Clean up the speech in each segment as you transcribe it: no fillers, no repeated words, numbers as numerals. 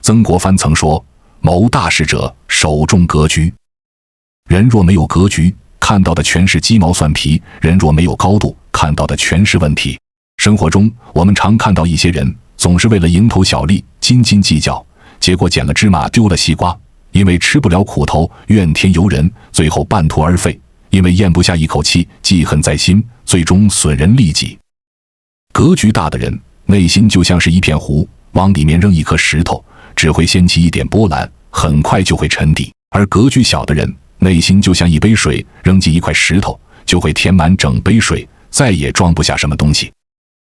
曾国藩曾说，谋大事者，首重格局。人若没有格局，看到的全是鸡毛蒜皮；人若没有高度，看到的全是问题。生活中，我们常看到一些人总是为了蝇头小利斤斤计较，结果捡了芝麻丢了西瓜，因为吃不了苦头怨天尤人，最后半途而废；因为咽不下一口气记恨在心，最终损人利己。格局大的人，内心就像是一片湖，往里面扔一颗石头，只会掀起一点波澜，很快就会沉底；而格局小的人，内心就像一杯水，扔进一块石头，就会填满整杯水，再也装不下什么东西。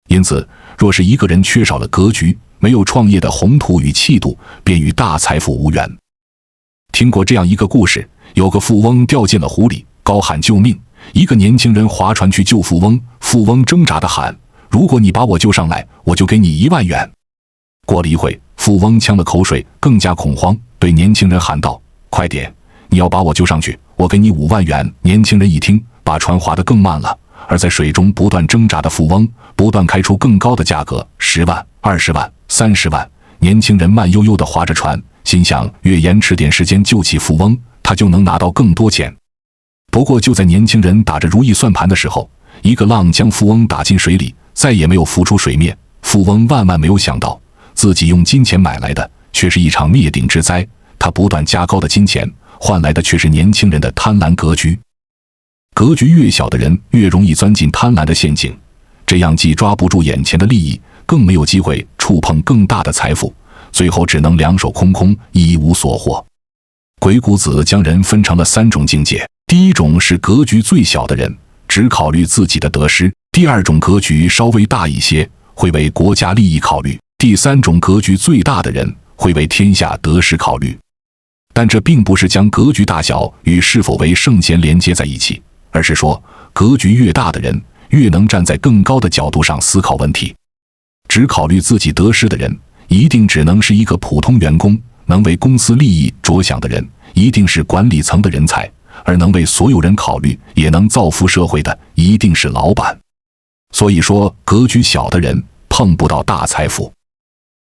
因此，若是一个人缺少了格局，没有创业的宏图与气度，便与大财富无缘。听过这样一个故事，有个富翁掉进了湖里，高喊救命。一个年轻人划船去救富翁，富翁挣扎地喊：如果你把我救上来，我就给你1万元。过了一会，富翁呛了口水，更加恐慌，对年轻人喊道：快点，你要把我救上去，我给你5万元。年轻人一听，把船划得更慢了，而在水中不断挣扎的富翁不断开出更高的价格，10万、20万、30万。年轻人慢悠悠地划着船，心想越延迟点时间救起富翁，他就能拿到更多钱。不过就在年轻人打着如意算盘的时候，一个浪将富翁打进水里，再也没有浮出水面。富翁万万没有想到，自己用金钱买来的却是一场灭顶之灾。他不断加高的金钱换来的却是年轻人的贪婪格局。格局越小的人越容易钻进贪婪的陷阱，这样既抓不住眼前的利益，更没有机会触碰更大的财富，最后只能两手空空，一无所获。鬼谷子将人分成了3种境界，第一种是格局最小的人，只考虑自己的得失；第二种格局稍微大一些，会为国家利益考虑；第三种格局最大的人，会为天下得失考虑。但这并不是将格局大小与是否为圣贤连接在一起，而是说格局越大的人，越能站在更高的角度上思考问题。只考虑自己得失的人，一定只能是一个普通员工；能为公司利益着想的人，一定是管理层的人才；而能为所有人考虑，也能造福社会的，一定是老板。所以说，格局小的人碰不到大财富。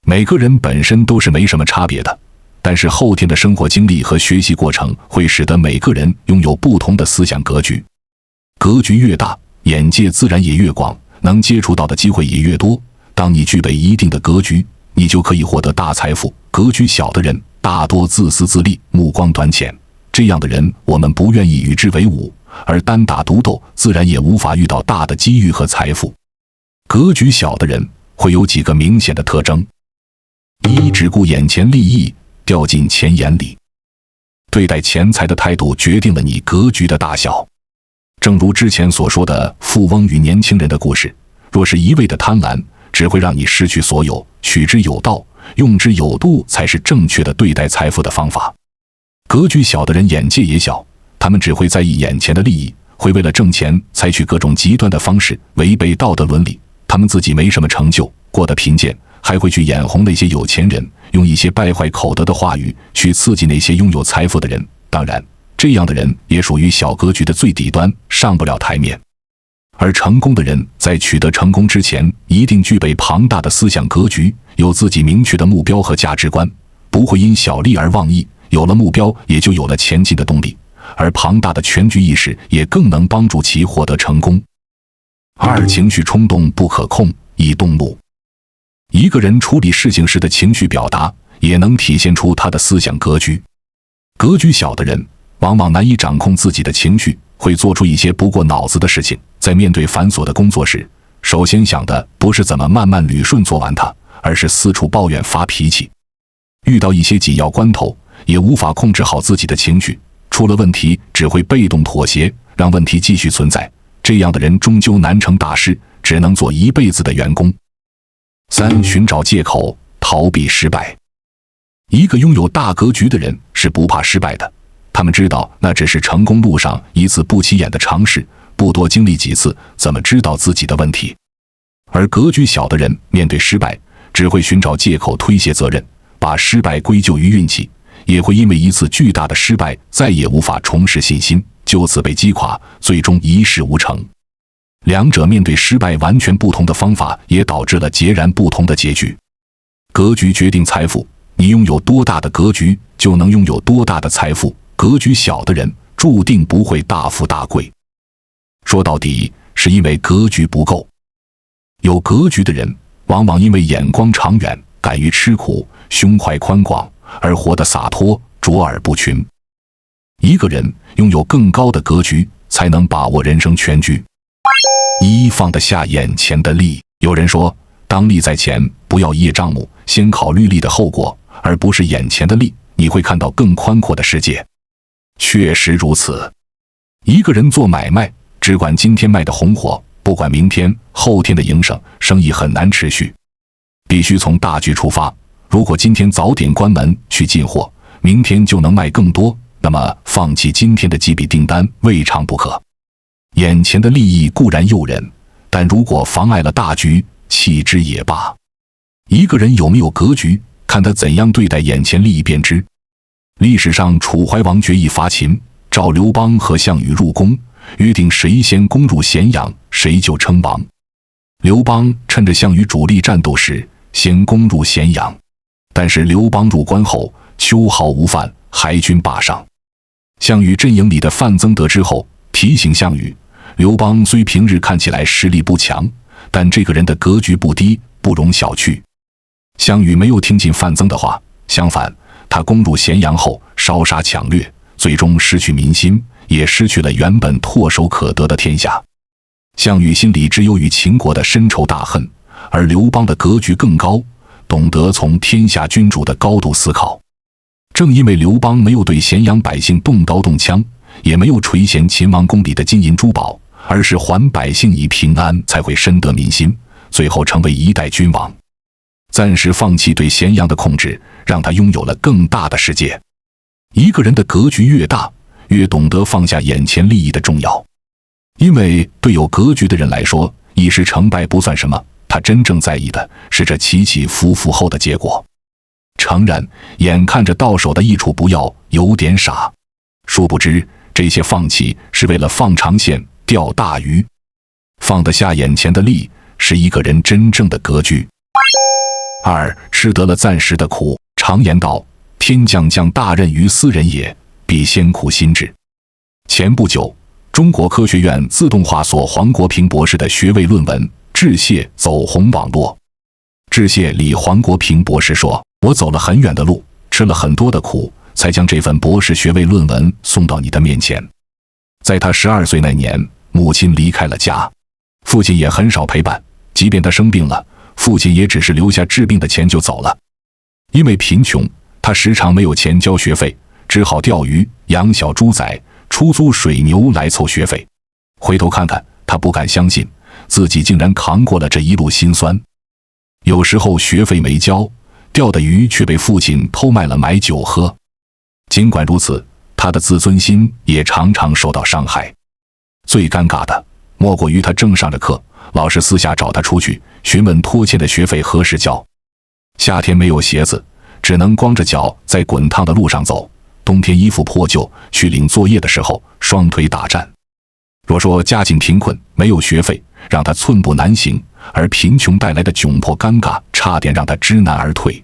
每个人本身都是没什么差别的，但是后天的生活经历和学习过程会使得每个人拥有不同的思想格局。格局越大，眼界自然也越广，能接触到的机会也越多。当你具备一定的格局，你就可以获得大财富。格局小的人大多自私自利，目光短浅，这样的人我们不愿意与之为伍，而单打独斗自然也无法遇到大的机遇和财富。格局小的人会有几个明显的特征：一、只顾眼前利益，掉进钱眼里。对待钱财的态度决定了你格局的大小。正如之前所说的富翁与年轻人的故事，若是一味的贪婪，只会让你失去所有。取之有道，用之有度，才是正确的对待财富的方法。格局小的人眼界也小，他们只会在意眼前的利益，会为了挣钱采取各种极端的方式，违背道德伦理。他们自己没什么成就，过得贫贱，还会去眼红那些有钱人，用一些败坏口德的话语去刺激那些拥有财富的人。当然，这样的人也属于小格局的最底端，上不了台面。而成功的人在取得成功之前，一定具备庞大的思想格局，有自己明确的目标和价值观，不会因小利而忘义。有了目标，也就有了前进的动力，而庞大的全局意识也更能帮助其获得成功。二、情绪冲动不可控，易动怒。一个人处理事情时的情绪表达，也能体现出他的思想格局。格局小的人往往难以掌控自己的情绪，会做出一些不过脑子的事情。在面对繁琐的工作时，首先想的不是怎么慢慢捋顺做完它，而是四处抱怨发脾气。遇到一些紧要关头，也无法控制好自己的情绪，出了问题只会被动妥协，让问题继续存在。这样的人终究难成大事，只能做一辈子的员工。三、寻找借口，逃避失败。一个拥有大格局的人是不怕失败的，他们知道那只是成功路上一次不起眼的尝试，不多经历几次，怎么知道自己的问题？而格局小的人面对失败，只会寻找借口推卸责任，把失败归咎于运气，也会因为一次巨大的失败再也无法重拾信心，就此被击垮，最终一事无成。两者面对失败完全不同的方法，也导致了截然不同的结局。格局决定财富，你拥有多大的格局，就能拥有多大的财富。格局小的人，注定不会大富大贵。说到底，是因为格局不够。有格局的人，往往因为眼光长远，敢于吃苦，胸怀宽广，而活得洒脱，卓尔不群。一个人拥有更高的格局，才能把握人生全局。一，放得下眼前的利。有人说，当利在前，不要一叶障目，先考虑利的后果，而不是眼前的利，你会看到更宽阔的世界。确实如此。一个人做买卖，只管今天卖得红火，不管明天、后天的营生，生意很难持续。必须从大局出发，如果今天早点关门去进货，明天就能卖更多，那么放弃今天的几笔订单未尝不可。眼前的利益固然诱人，但如果妨碍了大局，弃之也罢。一个人有没有格局，看他怎样对待眼前利益便知。历史上楚怀王决意伐秦，召刘邦和项羽入宫，约定谁先攻入咸阳，谁就称王。刘邦趁着项羽主力战斗时，先攻入咸阳，但是刘邦入关后，秋毫无犯，还军罢上。项羽阵营里的范增得知后，提醒项羽，刘邦虽平日看起来实力不强，但这个人的格局不低，不容小觑。项羽没有听进范增的话，相反，他攻入咸阳后烧杀抢掠，最终失去民心，也失去了原本唾手可得的天下。项羽心里只有与秦国的深仇大恨，而刘邦的格局更高，懂得从天下君主的高度思考。正因为刘邦没有对咸阳百姓动刀动枪，也没有垂涎秦王宫里的金银珠宝，而是还百姓以平安，才会深得民心，最后成为一代君王。暂时放弃对咸阳的控制，让他拥有了更大的世界。一个人的格局越大，越懂得放下眼前利益的重要。因为对有格局的人来说，一时成败不算什么，他真正在意的是这起起伏伏后的结果。诚然，眼看着到手的益处不要，有点傻。殊不知，这些放弃是为了放长线，钓大鱼。放得下眼前的利，是一个人真正的格局。二，吃得了暂时的苦。常言道，天将降大任于斯人也，必先苦心志。前不久，中国科学院自动化所黄国平博士的学位论文《致谢》走红网络。致谢里黄国平博士说，我走了很远的路，吃了很多的苦，才将这份博士学位论文送到你的面前。在他12岁那年，母亲离开了家，父亲也很少陪伴，即便他生病了，父亲也只是留下治病的钱就走了。因为贫穷，他时常没有钱交学费，只好钓鱼、养小猪仔、出租水牛来凑学费。回头看看，他不敢相信自己竟然扛过了这一路辛酸。有时候学费没交，钓的鱼却被父亲偷卖了买酒喝。尽管如此，他的自尊心也常常受到伤害。最尴尬的莫过于他正上着课，老师私下找他出去询问拖欠的学费何时交。夏天没有鞋子，只能光着脚在滚烫的路上走，冬天衣服破旧，去领作业的时候双腿打颤。若说家境贫困，没有学费，让他寸步难行，而贫穷带来的窘迫尴尬差点让他知难而退。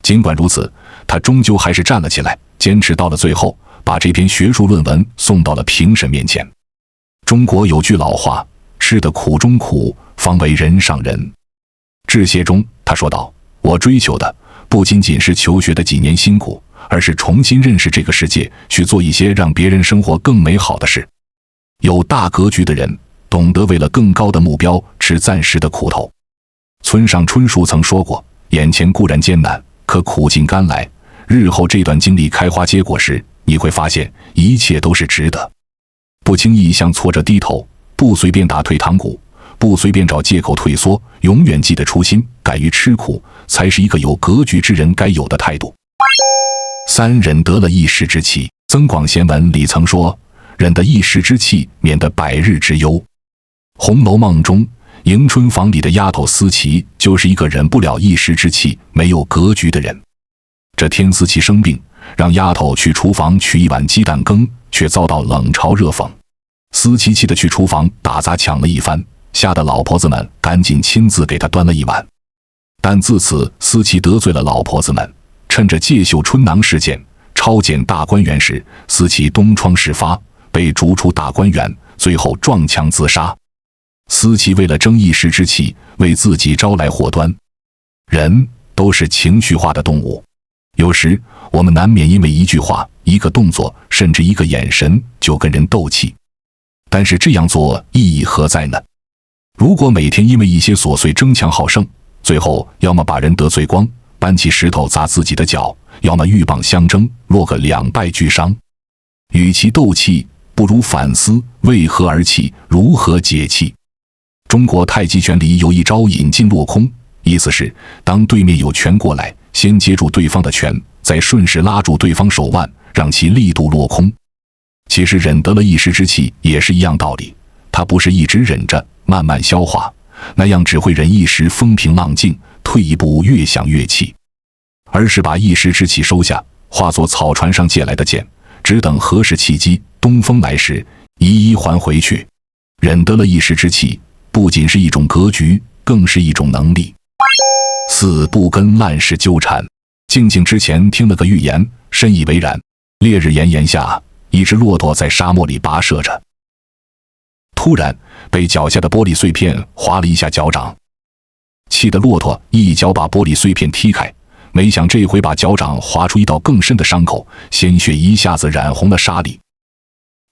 尽管如此，他终究还是站了起来，坚持到了最后，把这篇学术论文送到了评审面前。中国有句老话，吃得苦中苦，方为人上人。致谢中他说道，我追求的不仅仅是求学的几年辛苦，而是重新认识这个世界，去做一些让别人生活更美好的事。有大格局的人，懂得为了更高的目标吃暂时的苦头。村上春树曾说过，眼前固然艰难，可苦尽甘来，日后这段经历开花结果时，你会发现一切都是值得。不轻易向挫折低头，不随便打退堂鼓，不随便找借口退缩，永远记得初心，敢于吃苦，才是一个有格局之人该有的态度。三，忍得了一时之气。增广贤文里曾说，忍得一时之气，免得百日之忧。《红楼梦》中迎春房里的丫头思琪就是一个忍不了一时之气、没有格局的人。这天思琪生病，让丫头去厨房取一碗鸡蛋羹，却遭到冷嘲热讽。思琪气得去厨房打砸抢了一番，吓得老婆子们赶紧亲自给她端了一碗。但自此思琪得罪了老婆子们，趁着介秀春囊事件抄检大观园时，私起东窗事发，被逐出大观园，最后撞墙自杀。司其为了争一时之气，为自己招来祸端。人都是情绪化的动物，有时我们难免因为一句话、一个动作，甚至一个眼神就跟人斗气。但是这样做意义何在呢？如果每天因为一些琐碎争强好胜，最后要么把人得罪光，搬起石头砸自己的脚，要么鹬蚌相争，落个两败俱伤。与其斗气，不如反思为何而气，如何解气。中国太极拳里有一招引劲落空，意思是当对面有拳过来，先接住对方的拳，再顺势拉住对方手腕，让其力度落空。其实忍得了一时之气也是一样道理，它不是一直忍着慢慢消化，那样只会忍一时风平浪静，退一步越想越气，而是把一时之气收下，化作草船上借来的箭，只等何时契机，东风来时，一一还回去。忍得了一时之气，不仅是一种格局，更是一种能力。四不跟烂事纠缠。静静之前听了个预言，深以为然。烈日炎炎下，一只骆驼在沙漠里跋涉着，突然被脚下的玻璃碎片划了一下脚掌，气得骆驼一脚把玻璃碎片踢开，没想这回把脚掌划出一道更深的伤口，鲜血一下子染红了沙砾。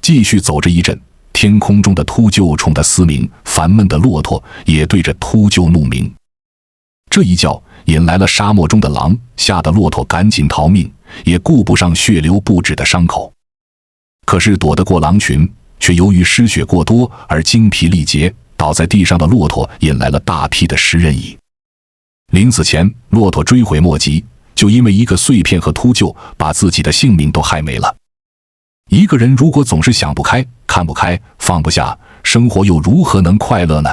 继续走着一阵，天空中的秃鹫冲他嘶鸣，烦闷的骆驼也对着秃鹫怒鸣。这一叫引来了沙漠中的狼，吓得骆驼赶紧逃命，也顾不上血流不止的伤口。可是躲得过狼群，却由于失血过多而精疲力竭，倒在地上的骆驼引来了大批的食人蚁。临死前，骆驼追悔莫及，就因为一个碎片和秃鹫，把自己的性命都害没了。一个人如果总是想不开、看不开、放不下，生活又如何能快乐呢？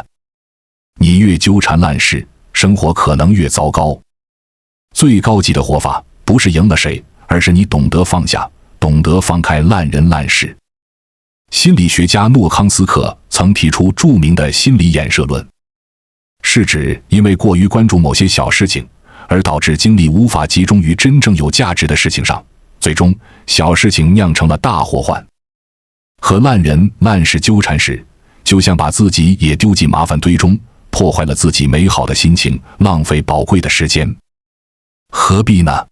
你越纠缠烂事，生活可能越糟糕。最高级的活法，不是赢了谁，而是你懂得放下，懂得放开烂人烂事。心理学家诺康斯克曾提出著名的心理衍射论，是指因为过于关注某些小事情，而导致精力无法集中于真正有价值的事情上，最终小事情酿成了大祸患。和烂人烂事纠缠时，就像把自己也丢进麻烦堆中，破坏了自己美好的心情，浪费宝贵的时间，何必呢？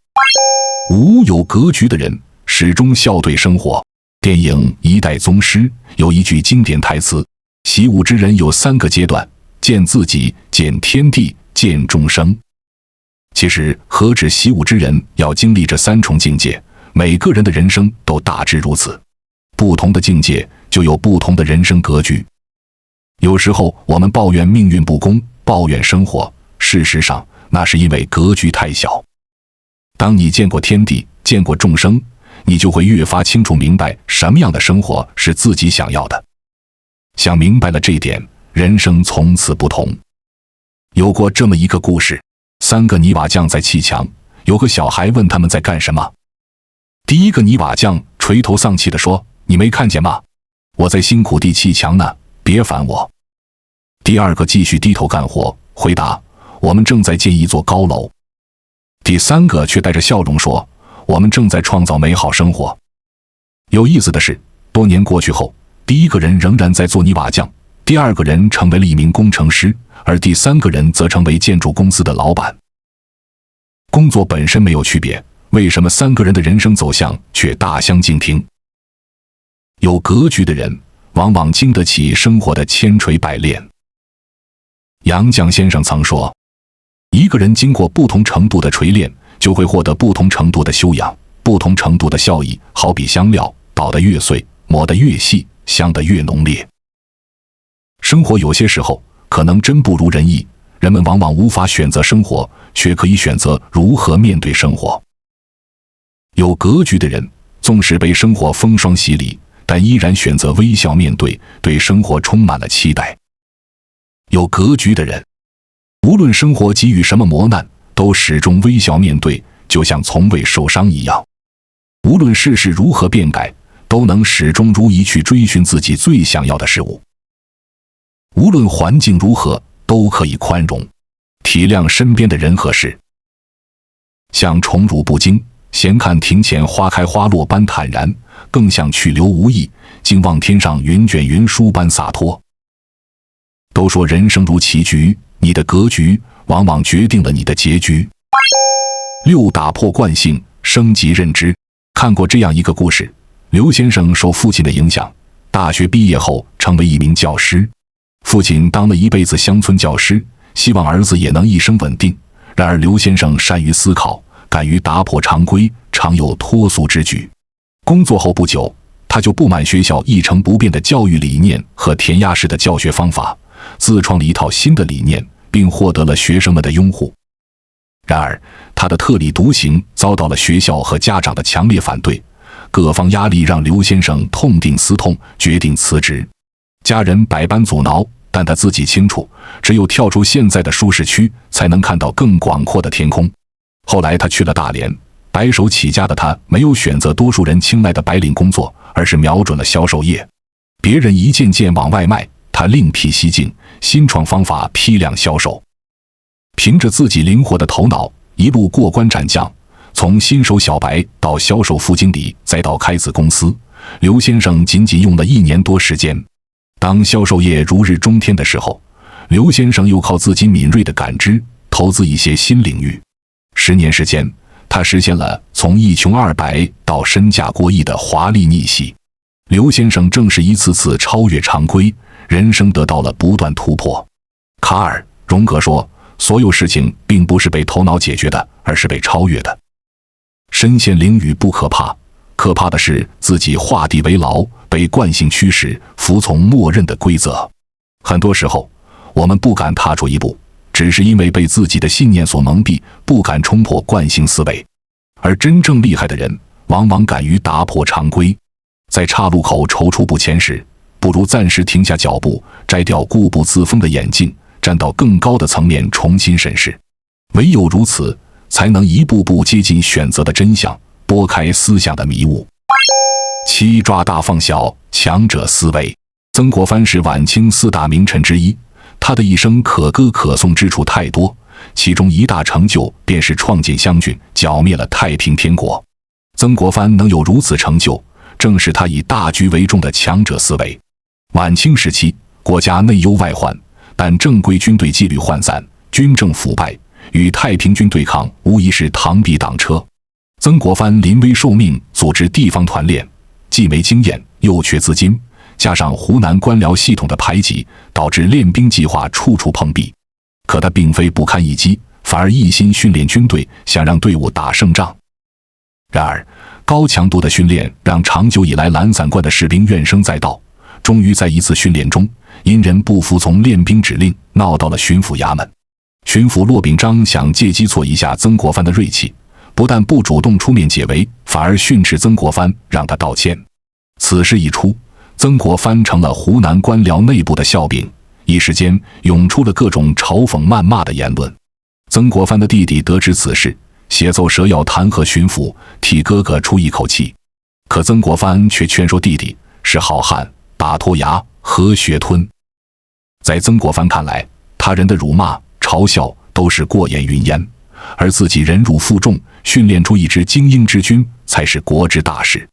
无有格局的人始终笑对生活。电影《一代宗师》有一句经典台词：习武之人有三个阶段，见自己，见天地，见众生。其实何止习武之人要经历这三重境界，每个人的人生都大致如此。不同的境界就有不同的人生格局。有时候我们抱怨命运不公，抱怨生活，事实上那是因为格局太小。当你见过天地，见过众生，你就会越发清楚明白什么样的生活是自己想要的。想明白了这一点，人生从此不同。有过这么一个故事，三个泥瓦匠在砌墙，有个小孩问他们在干什么。第一个泥瓦匠垂头丧气地说：你没看见吗？我在辛苦地砌墙呢，别烦我。第二个继续低头干活，回答：我们正在建一座高楼。第三个却带着笑容说：我们正在创造美好生活。有意思的是，多年过去后，第一个人仍然在做泥瓦匠，第二个人成为了一名工程师，而第三个人则成为建筑公司的老板。工作本身没有区别，为什么三个人的人生走向却大相径庭？有格局的人往往经得起生活的千锤百炼。杨绛先生曾说，一个人经过不同程度的锤炼，就会获得不同程度的修养，不同程度的效益，好比香料，捣得越碎，磨得越细，香得越浓烈。生活有些时候可能真不如人意，人们往往无法选择生活，却可以选择如何面对生活。有格局的人，纵使被生活风霜洗礼，但依然选择微笑面对，对生活充满了期待。有格局的人，无论生活给予什么磨难，都始终微笑面对，就像从未受伤一样。无论世事如何变改，都能始终如一去追寻自己最想要的事物。无论环境如何，都可以宽容，体谅身边的人和事。像宠辱不惊，闲看庭前花开花落般坦然，更像去留无意，静望天上云卷云舒般洒脱。都说人生如棋局，你的格局往往决定了你的结局。6打破惯性，升级认知。看过这样一个故事，刘先生受父亲的影响，大学毕业后成为一名教师。父亲当了一辈子乡村教师，希望儿子也能一生稳定。然而刘先生善于思考，敢于打破常规，常有脱俗之举。工作后不久，他就不满学校一成不变的教育理念和填鸭式的教学方法，自创了一套新的理念，并获得了学生们的拥护。然而他的特立独行遭到了学校和家长的强烈反对，各方压力让刘先生痛定思痛，决定辞职。家人百般阻挠，但他自己清楚，只有跳出现在的舒适区，才能看到更广阔的天空。后来他去了大连，白手起家的他没有选择多数人青睐的白领工作，而是瞄准了销售业。别人一件件往外卖，他另辟蹊径，新创方法批量销售。凭着自己灵活的头脑，一路过关斩将，从新手小白到销售副经理，再到开子公司，刘先生仅仅用了1年多时间。当销售业如日中天的时候，刘先生又靠自己敏锐的感知，投资一些新领域。10年时间，他实现了从一穷二白到身价过亿的华丽逆袭。刘先生正是一次次超越常规，人生得到了不断突破。卡尔·荣格说，所有事情并不是被头脑解决的，而是被超越的。身陷囹圄不可怕，可怕的是自己画地为牢，被惯性驱使，服从默认的规则。很多时候，我们不敢踏出一步，只是因为被自己的信念所蒙蔽，不敢冲破惯性思维。而真正厉害的人，往往敢于打破常规。在岔路口踌躇不前时，不如暂时停下脚步，摘掉固步自封的眼镜，站到更高的层面重新审视。唯有如此，才能一步步接近选择的真相，拨开思想的迷雾。7抓大放小，强者思维。曾国藩是晚清4大名臣之一，他的一生可歌可颂之处太多，其中一大成就便是创建湘军，剿灭了太平天国。曾国藩能有如此成就，正是他以大局为重的强者思维。晚清时期，国家内忧外患，但正规军队纪律涣散，军政腐败，与太平军对抗无疑是螳臂挡车。曾国藩临危受命，组织地方团练，既没经验，又缺资金，加上湖南官僚系统的排挤，导致练兵计划处处碰壁。可他并非不堪一击，反而一心训练军队，想让队伍打胜仗。然而，高强度的训练让长久以来懒散惯的士兵怨声载道，终于在一次训练中，因人不服从练兵指令，闹到了巡抚衙门。巡抚骆秉章想借机挫一下曾国藩的锐气，不但不主动出面解围，反而训斥曾国藩，让他道歉。此事一出，曾国藩成了湖南官僚内部的笑柄，一时间涌出了各种嘲讽谩骂的言论。曾国藩的弟弟得知此事，写奏折要弹劾巡抚，替哥哥出一口气。可曾国藩却劝说弟弟是好汉，打脱牙，何血吞。在曾国藩看来，他人的辱骂、嘲笑都是过眼云烟，而自己忍辱负重，训练出一支精英之军，才是国之大事。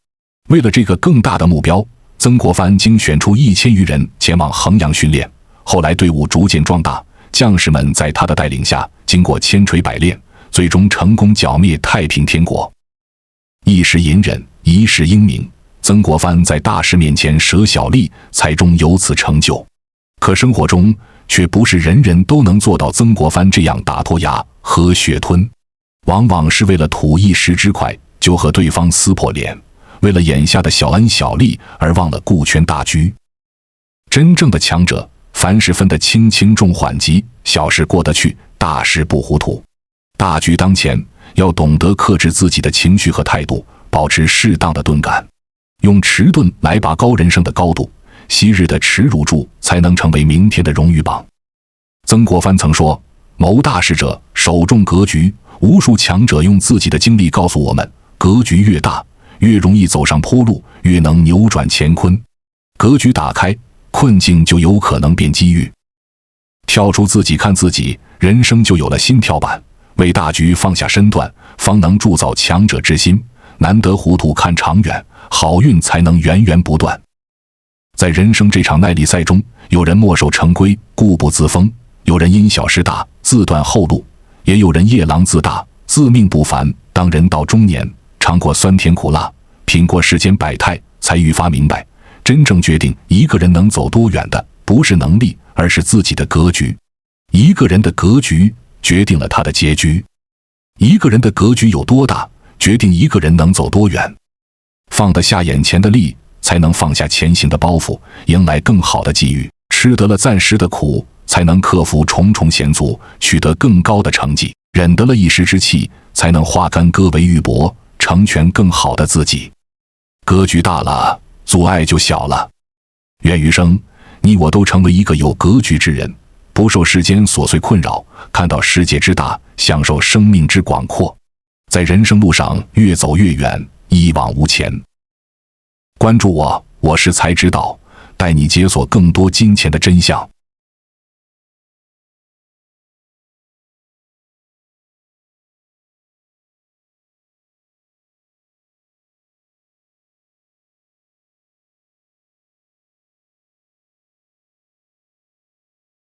为了这个更大的目标，曾国藩经选出1000余人前往衡阳训练。后来队伍逐渐壮大，将士们在他的带领下，经过千锤百炼，最终成功剿灭太平天国。一时隐忍，一世英名，曾国藩在大事面前舍小利，才终有此成就。可生活中却不是人人都能做到曾国藩这样打脱牙，喝血吞。往往是为了图一时之快，就和对方撕破脸，为了眼下的小恩小利而忘了顾全大局。真正的强者，凡事分得轻轻重缓急，小事过得去，大事不糊涂。大局当前，要懂得克制自己的情绪和态度，保持适当的钝感，用迟钝来拔高人生的高度。昔日的耻辱柱才能成为明天的荣誉榜。曾国藩曾说，谋大事者首重格局。无数强者用自己的经历告诉我们，格局越大，越容易走上坡路，越能扭转乾坤。格局打开，困境就有可能变机遇。跳出自己看自己，人生就有了新跳板。为大局放下身段，方能铸造强者之心。难得糊涂看长远，好运才能源源不断。在人生这场耐力赛中，有人墨守成规，固步自封；有人因小失大，自断后路；也有人夜郎自大，自命不凡。当人到中年，尝过酸甜苦辣，品过世间百态，才愈发明白，真正决定一个人能走多远的，不是能力，而是自己的格局。一个人的格局决定了他的结局。一个人的格局有多大，决定一个人能走多远。放得下眼前的力，才能放下前行的包袱，迎来更好的机遇。吃得了暂时的苦，才能克服重重险阻，取得更高的成绩。忍得了一时之气，才能化干戈为玉帛，成全更好的自己。格局大了，阻碍就小了。愿余生，你我都成为一个有格局之人，不受世间琐碎困扰，看到世界之大，享受生命之广阔，在人生路上越走越远，一往无前。关注我，我是才知道，带你解锁更多金钱的真相。